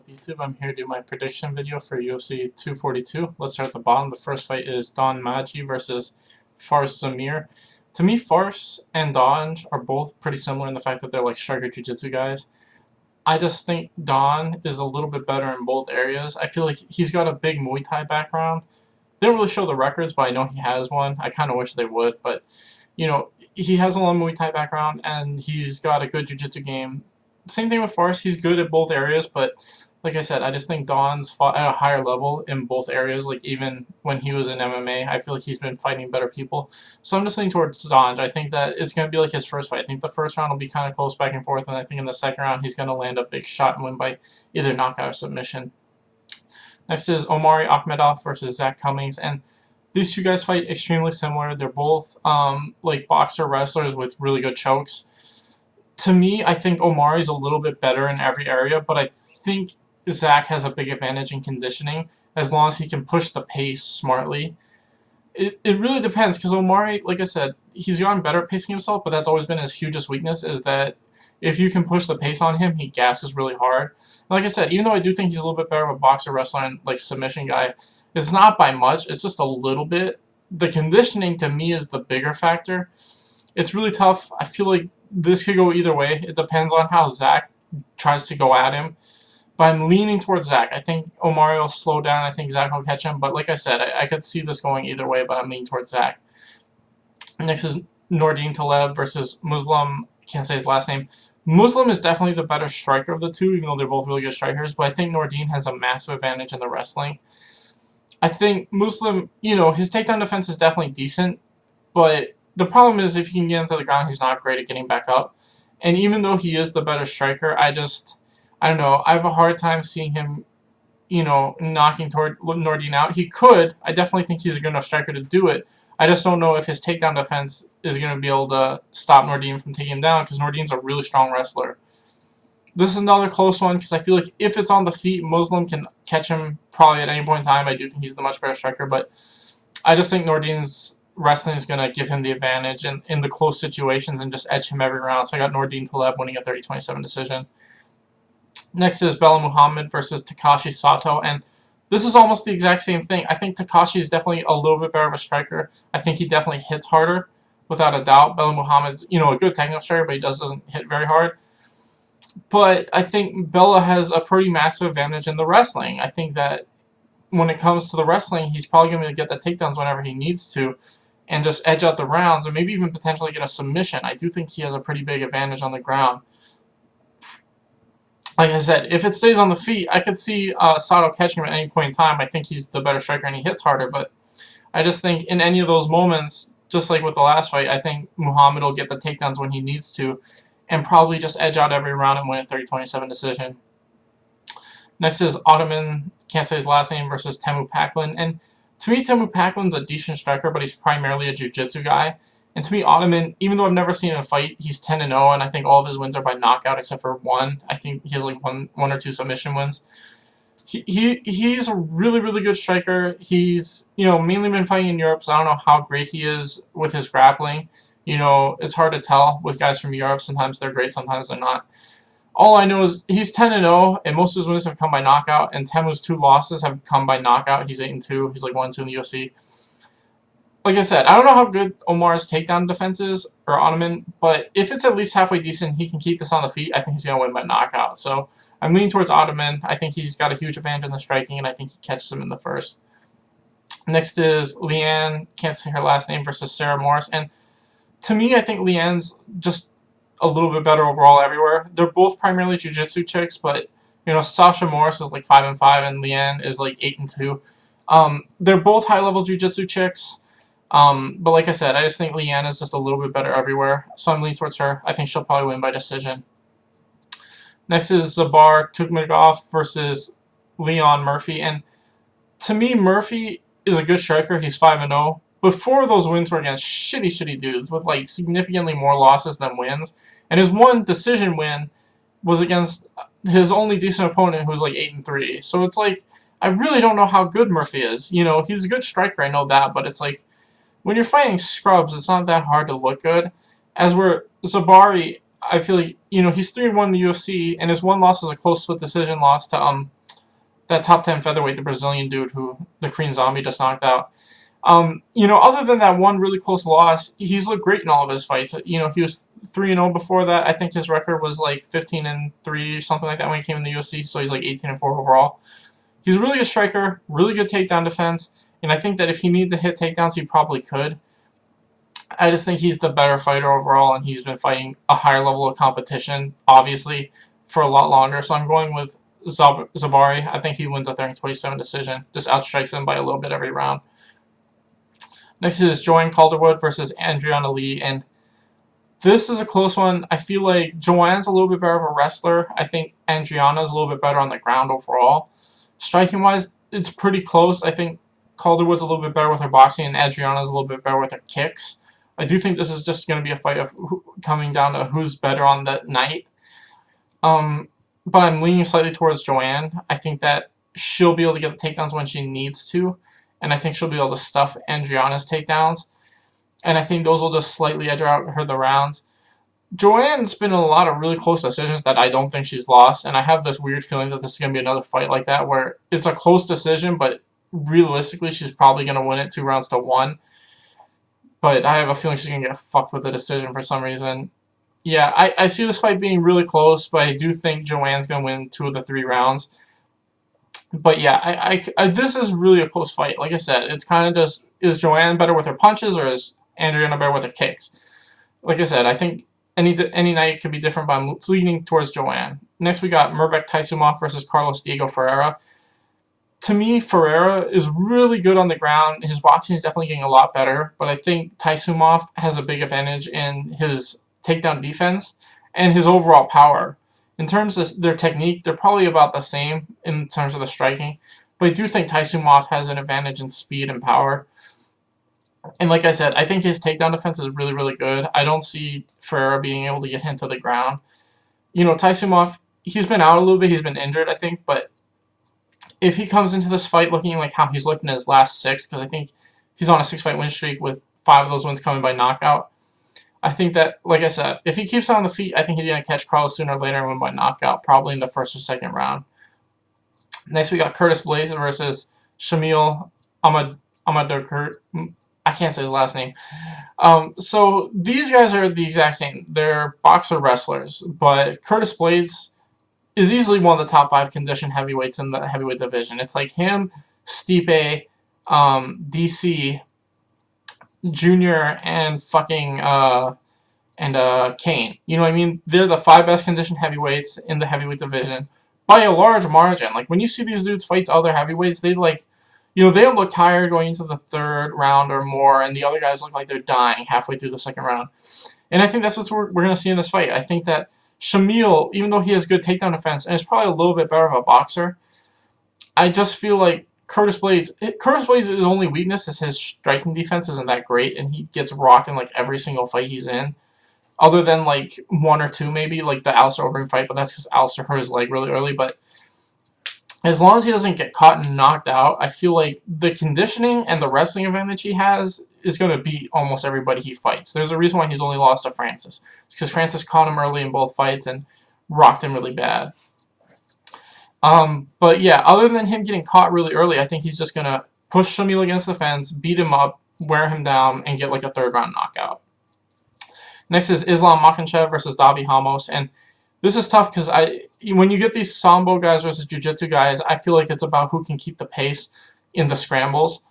up YouTube? I'm here to do my prediction video for UFC 242. Let's start at the bottom. The first fight is Don Maggi versus Fares Zamir. To me, Fares and Don are both pretty similar in the fact that they're like striker jiu-jitsu guys. I just think Don is a little bit better in both areas. I feel like he's got a big Muay Thai background. They don't really show the records, but I know he has one. I kind of wish they would, but you know, he has a long Muay Thai background and he's got a good jiu-jitsu game. Same thing with Fares. He's good at both areas, but like I said, I just think Don's fought at a higher level in both areas. Like even when he was in MMA, I feel like he's been fighting better people. So I'm just leaning towards Don. I think that it's going to be like his first fight. I think the first round will be kind of close back and forth, and I think in the second round he's going to land a big shot and win by either knockout or submission. Next is Omari Akhmedov versus Zach Cummings, and these two guys fight extremely similar. They're both like boxer wrestlers with really good chokes. To me, I think Omari's a little bit better in every area, but I think Zach has a big advantage in conditioning as long as he can push the pace smartly. It really depends because Omari, like I said, he's gotten better at pacing himself, but that's always been his hugest weakness is that if you can push the pace on him, he gasses really hard. Like I said, even though I do think he's a little bit better of a boxer, wrestler, and like submission guy, it's not by much. It's just a little bit. The conditioning to me is the bigger factor. It's really tough. I feel like this could go either way. It depends on how Zach tries to go at him. But I'm leaning towards Zach. I think Omari will slow down. I think Zach will catch him. But like I said, I could see this going either way, but I'm leaning towards Zach. Next is Nordine Taleb versus Muslim. Can't say his last name. Muslim is definitely the better striker of the two, even though they're both really good strikers. But I think Nordine has a massive advantage in the wrestling. I think Muslim, you know, his takedown defense is definitely decent. But the problem is if he can get into the ground, he's not great at getting back up. And even though he is the better striker, I don't know. I have a hard time seeing him, you know, knocking toward Nordine out. He could. I definitely think he's a good enough striker to do it. I just don't know if his takedown defense is going to be able to stop Nordine from taking him down because Nordine's a really strong wrestler. This is another close one because I feel like if it's on the feet, Muslim can catch him probably at any point in time. I do think he's the much better striker, but I just think Nordine's wrestling is going to give him the advantage in the close situations and just edge him every round. So I got Nordine Taleb winning a 30-27 decision. Next is Belal Muhammad versus Takashi Sato, and this is almost the exact same thing. I think Takashi is definitely a little bit better of a striker. I think he definitely hits harder, without a doubt. Belal Muhammad's, you know, a good technical striker, but he doesn't hit very hard. But I think Bella has a pretty massive advantage in the wrestling. I think that when it comes to the wrestling, he's probably going to get the takedowns whenever he needs to and just edge out the rounds, or maybe even potentially get a submission. I do think he has a pretty big advantage on the ground. Like I said, if it stays on the feet, I could see Sato catching him at any point in time. I think he's the better striker and he hits harder, but I just think in any of those moments, just like with the last fight, I think Muhammad will get the takedowns when he needs to and probably just edge out every round and win a 30-27 decision. Next is Ottoman, can't say his last name, versus Temu Packlin. And to me, Temu Packlin's a decent striker, but he's primarily a jiu-jitsu guy. And to me, Ottoman, even though I've never seen him fight, he's 10-0, and I think all of his wins are by knockout except for one. I think he has like one or two submission wins. He's a really, really good striker. He's, you know, mainly been fighting in Europe, so I don't know how great he is with his grappling. You know, it's hard to tell with guys from Europe. Sometimes they're great, sometimes they're not. All I know is he's 10-0, and most of his wins have come by knockout, and Temu's 2 losses have come by knockout. He's 8-2. He's like 1-2 in the UFC. Like I said, I don't know how good Omar's takedown defense is, or Ottoman, but if it's at least halfway decent, he can keep this on the feet, I think he's going to win by knockout. So I'm leaning towards Ottoman. I think he's got a huge advantage in the striking, and I think he catches him in the first. Next is Leanne, can't say her last name, versus Sarah Morris. And to me, I think Leanne's just a little bit better overall everywhere. They're both primarily jiu-jitsu chicks, but, you know, Sasha Morris is like 5-5, and Leanne is like 8-2. They're both high-level jiu-jitsu chicks. But like I said, I just think Leanne is just a little bit better everywhere, so I'm leaning towards her. I think she'll probably win by decision. Next is Zabar Tukhmagov versus Leon Murphy, and to me, Murphy is a good striker. He's 5-0. Before those wins were against shitty dudes with like significantly more losses than wins, and his one decision win was against his only decent opponent who's like 8-3. So it's like, I really don't know how good Murphy is. You know, he's a good striker, I know that, but it's like, when you're fighting scrubs, it's not that hard to look good. As where Zabari, I feel like, he's 3-1 in the UFC, and his one loss is a close split decision loss to that top 10 featherweight, the Brazilian dude who the Korean Zombie just knocked out. Other than that one really close loss, he's looked great in all of his fights. He was 3-0 before that. I think his record was like 15-3, something like that when he came in the UFC, so he's like 18-4 overall. He's really a striker, really good takedown defense, and I think that if he needed to hit takedowns, he probably could. I just think he's the better fighter overall, and he's been fighting a higher level of competition, obviously, for a lot longer. So I'm going with Zabari. I think he wins a 30-27 decision. Just outstrikes him by a little bit every round. Next is Joanne Calderwood versus Adriana Lee, and this is a close one. I feel like Joanne's a little bit better of a wrestler. I think Adriana's a little bit better on the ground overall. Striking-wise, it's pretty close. I think Calderwood's a little bit better with her boxing, and Adriana's a little bit better with her kicks. I do think this is just going to be a fight of coming down to who's better on that night. But I'm leaning slightly towards Joanne. I think that she'll be able to get the takedowns when she needs to, and I think she'll be able to stuff Adriana's takedowns. And I think those will just slightly edge out her the rounds. Joanne's been in a lot of really close decisions that I don't think she's lost, and I have this weird feeling that this is going to be another fight like that where it's a close decision, but realistically she's probably going to win it 2-1. But I have a feeling she's going to get fucked with a decision for some reason. Yeah, I see this fight being really close, but I do think Joanne's going to win 2 of the 3 rounds. But yeah, this is really a close fight. Like I said, it's kind of just, is Joanne better with her punches or is Adriana better with her kicks? Like I said, I think any night could be different, but I'm leaning towards Joanne. Next, we got Mirbek Taisumov versus Carlos Diego Ferreira. To me, Ferreira is really good on the ground. His boxing is definitely getting a lot better, but I think Taisumov has a big advantage in his takedown defense and his overall power. In terms of their technique, they're probably about the same in terms of the striking, but I do think Taisumov has an advantage in speed and power. And like I said, I think his takedown defense is really, really good. I don't see Ferreira being able to get him to the ground. Taisumov, he's been out a little bit. He's been injured, I think, but if he comes into this fight looking like how he's looked in his last 6, because I think he's on a 6-fight win streak with 5 of those wins coming by knockout, I think that, like I said, if he keeps on the feet, I think he's going to catch Carlos sooner or later and win by knockout, probably in the 1st or 2nd round. Next, we got Curtis Blaydes versus Shamil Ahmadurkurt. I can't say his last name. So these guys are the exact same. They're boxer wrestlers, but Curtis Blaydes is easily one of the top 5 conditioned heavyweights in the heavyweight division. It's like him, Stipe, DC, Junior, and fucking Kane. You know what I mean? They're the 5 best conditioned heavyweights in the heavyweight division by a large margin. Like when you see these dudes fight other heavyweights, they they don't look tired going into the 3rd round or more, and the other guys look like they're dying halfway through the 2nd round. And I think that's what we're going to see in this fight. I think that Shamil, even though he has good takedown defense and is probably a little bit better of a boxer, I just feel like Curtis Blaydes' only weakness is his striking defense isn't that great, and he gets rocked in like every single fight he's in. Other than like 1 or 2 maybe, like the Alistair Overeem fight, but that's because Alistair hurt his leg really early. But as long as he doesn't get caught and knocked out, I feel like the conditioning and the wrestling advantage he has is going to beat almost everybody he fights. There's a reason why he's only lost to Francis. It's because Francis caught him early in both fights and rocked him really bad. But yeah, other than him getting caught really early, I think he's just going to push Shamil against the fence, beat him up, wear him down, and get like a 3rd round knockout. Next is Islam Makhachev versus Davi Ramos, and this is tough because when you get these Sambo guys versus Jiu-Jitsu guys, I feel like it's about who can keep the pace in the scrambles.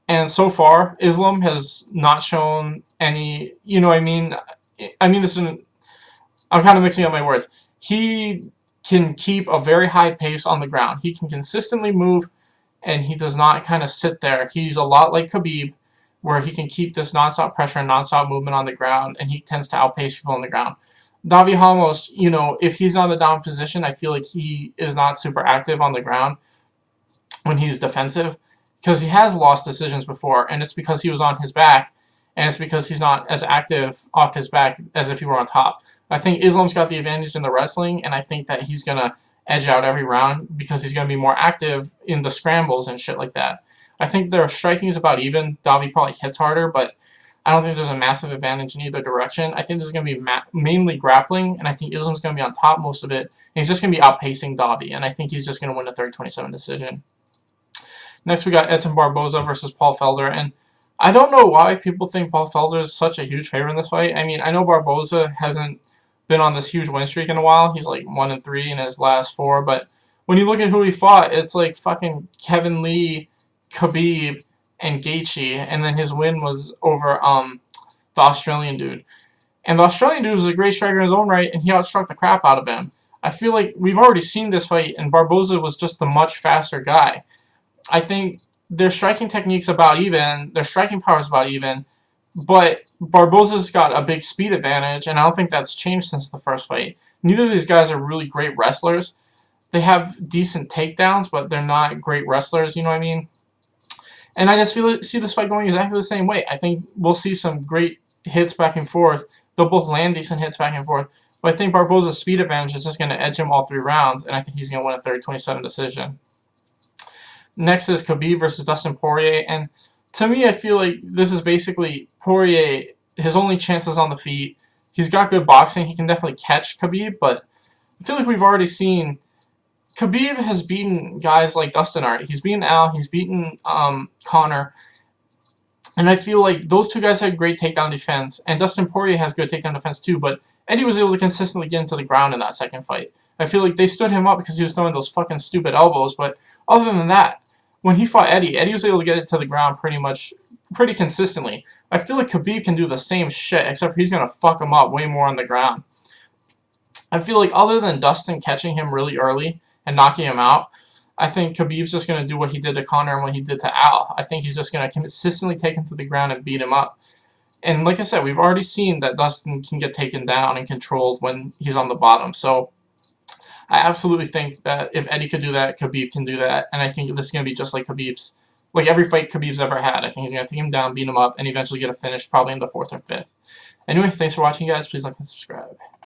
And so far, Islam has not shown any, I mean this in, I'm kind of mixing up my words. He can keep a very high pace on the ground. He can consistently move, and he does not kind of sit there. He's a lot like Khabib, where he can keep this nonstop pressure and nonstop movement on the ground, and he tends to outpace people on the ground. Davi Ramos, if he's not in the down position, I feel like he is not super active on the ground when he's defensive, because he has lost decisions before, and it's because he was on his back, and it's because he's not as active off his back as if he were on top. I think Islam's got the advantage in the wrestling, and I think that he's going to edge out every round because he's going to be more active in the scrambles and shit like that. I think their striking is about even. Davi probably hits harder, but I don't think there's a massive advantage in either direction. I think this is going to be mainly grappling, and I think Islam's going to be on top most of it. And he's just going to be outpacing Dobby, and I think he's just going to win a 30-27 decision. Next, we got Edson Barboza versus Paul Felder, and I don't know why people think Paul Felder is such a huge favorite in this fight. I mean, I know Barboza hasn't been on this huge win streak in a while. He's like 1-3 in his last 4, but when you look at who he fought, it's like fucking Kevin Lee, Khabib, and Gaethje, and then his win was over the Australian dude. And the Australian dude was a great striker in his own right, and he outstruck the crap out of him. I feel like we've already seen this fight, and Barboza was just the much faster guy. I think their striking technique's about even, their striking power is about even, but Barboza's got a big speed advantage, and I don't think that's changed since the first fight. Neither of these guys are really great wrestlers. They have decent takedowns, but they're not great wrestlers, you know what I mean? And I just see this fight going exactly the same way. I think we'll see some great hits back and forth. They'll both land decent hits back and forth. But I think Barboza's speed advantage is just going to edge him all 3 rounds, and I think he's going to win a 30-27 decision. Next is Khabib versus Dustin Poirier, and to me, I feel like this is basically Poirier, his only chances on the feet. He's got good boxing. He can definitely catch Khabib, but I feel like we've already seen Khabib has beaten guys like Dustin already. He's beaten Al. He's beaten Conor. And I feel like those 2 guys had great takedown defense, and Dustin Poirier has good takedown defense too, but Eddie was able to consistently get into the ground in that second fight. I feel like they stood him up because he was throwing those fucking stupid elbows, but other than that, when he fought Eddie was able to get it to the ground pretty consistently. I feel like Khabib can do the same shit, except for he's going to fuck him up way more on the ground. I feel like other than Dustin catching him really early and knocking him out, I think Khabib's just going to do what he did to Conor and what he did to Al. I think he's just going to consistently take him to the ground and beat him up. And like I said, we've already seen that Dustin can get taken down and controlled when he's on the bottom. So I absolutely think that if Eddie could do that, Khabib can do that. And I think this is going to be just like Khabib's, like every fight Khabib's ever had. I think he's going to take him down, beat him up, and eventually get a finish probably in the 4th or 5th. Anyway, thanks for watching, guys. Please like and subscribe.